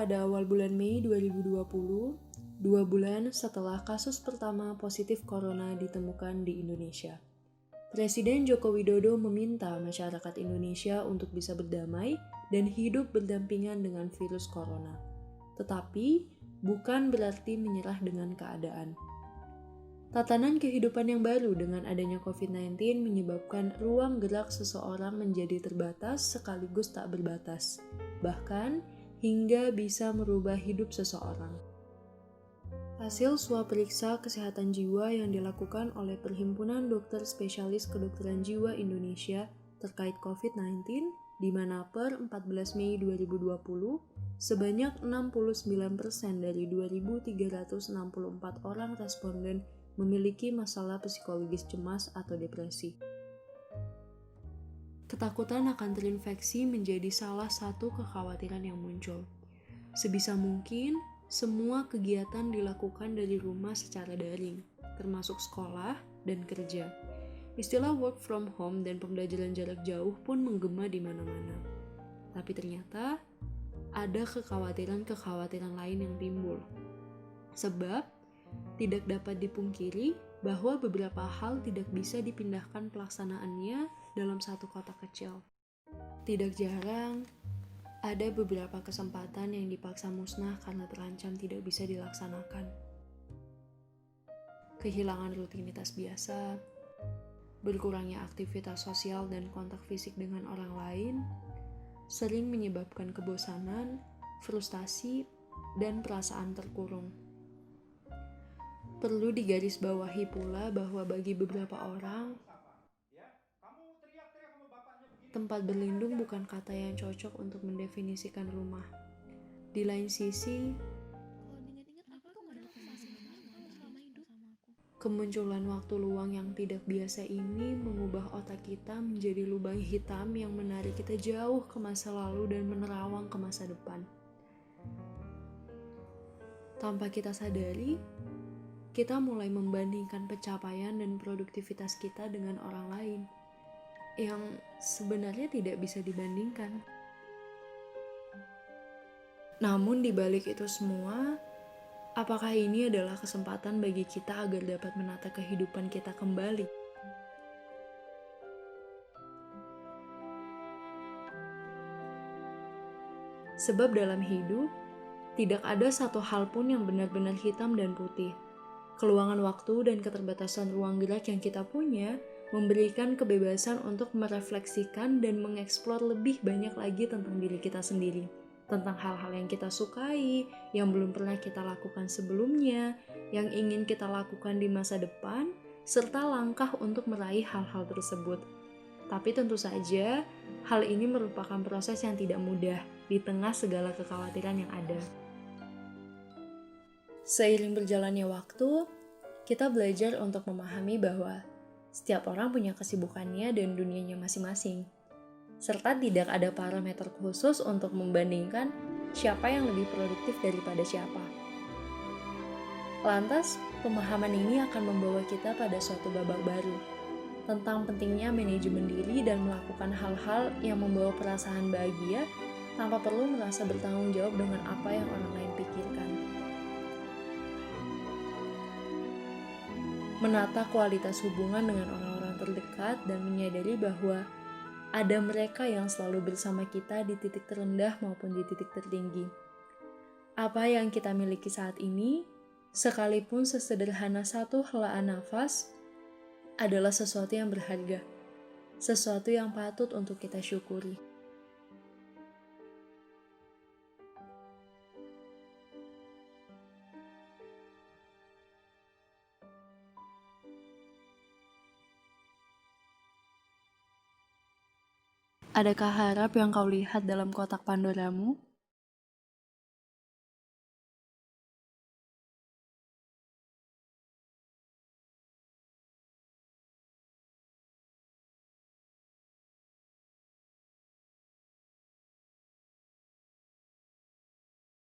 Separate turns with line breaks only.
pada awal bulan Mei 2020, 2 bulan setelah kasus pertama positif corona ditemukan di Indonesia. Presiden Joko Widodo meminta masyarakat Indonesia untuk bisa berdamai dan hidup berdampingan dengan virus corona. Tetapi, bukan berarti menyerah dengan keadaan. Tatanan kehidupan yang baru dengan adanya COVID-19 menyebabkan ruang gerak seseorang menjadi terbatas sekaligus tak berbatas, bahkan hingga bisa merubah hidup seseorang. Hasil swab periksa kesehatan jiwa yang dilakukan oleh Perhimpunan Dokter Spesialis Kedokteran Jiwa Indonesia terkait COVID-19, di mana per 14 Mei 2020, sebanyak 69% dari 2.364 orang responden memiliki masalah psikologis cemas atau depresi. Ketakutan akan terinfeksi menjadi salah satu kekhawatiran yang muncul. Sebisa mungkin, semua kegiatan dilakukan dari rumah secara daring, termasuk sekolah dan kerja. Istilah work from home dan pembelajaran jarak jauh pun menggema di mana-mana. Tapi ternyata, ada kekhawatiran-kekhawatiran lain yang timbul. Sebab, tidak dapat dipungkiri bahwa beberapa hal tidak bisa dipindahkan pelaksanaannya dalam satu kota kecil. Tidak jarang, ada beberapa kesempatan yang dipaksa musnah karena terancam tidak bisa dilaksanakan. Kehilangan rutinitas biasa, berkurangnya aktivitas sosial dan kontak fisik dengan orang lain, sering menyebabkan kebosanan, frustasi, dan perasaan terkurung. Perlu digarisbawahi pula bahwa bagi beberapa orang, tempat berlindung bukan kata yang cocok untuk mendefinisikan rumah. Di lain sisi, kemunculan waktu luang yang tidak biasa ini mengubah otak kita menjadi lubang hitam yang menarik kita jauh ke masa lalu dan menerawang ke masa depan. Tanpa kita sadari, kita mulai membandingkan pencapaian dan produktivitas kita dengan orang lain yang sebenarnya tidak bisa dibandingkan. Namun di balik itu semua, apakah ini adalah kesempatan bagi kita agar dapat menata kehidupan kita kembali? Sebab dalam hidup, tidak ada satu hal pun yang benar-benar hitam dan putih. Keluangan waktu dan keterbatasan ruang gerak yang kita punya memberikan kebebasan untuk merefleksikan dan mengeksplor lebih banyak lagi tentang diri kita sendiri, tentang hal-hal yang kita sukai, yang belum pernah kita lakukan sebelumnya, yang ingin kita lakukan di masa depan, serta langkah untuk meraih hal-hal tersebut. Tapi tentu saja, hal ini merupakan proses yang tidak mudah di tengah segala kekhawatiran yang ada. Seiring berjalannya waktu, kita belajar untuk memahami bahwa setiap orang punya kesibukannya dan dunianya masing-masing, serta tidak ada parameter khusus untuk membandingkan siapa yang lebih produktif daripada siapa. Lantas, pemahaman ini akan membawa kita pada suatu babak baru, tentang pentingnya manajemen diri dan melakukan hal-hal yang membawa perasaan bahagia tanpa perlu merasa bertanggung jawab dengan apa yang orang lain pikirkan. Menata kualitas hubungan dengan orang-orang terdekat dan menyadari bahwa ada mereka yang selalu bersama kita di titik terendah maupun di titik tertinggi. Apa yang kita miliki saat ini, sekalipun sesederhana satu helaan nafas, adalah sesuatu yang berharga, sesuatu yang patut untuk kita syukuri. Adakah harap yang kau lihat dalam kotak Pandoramu?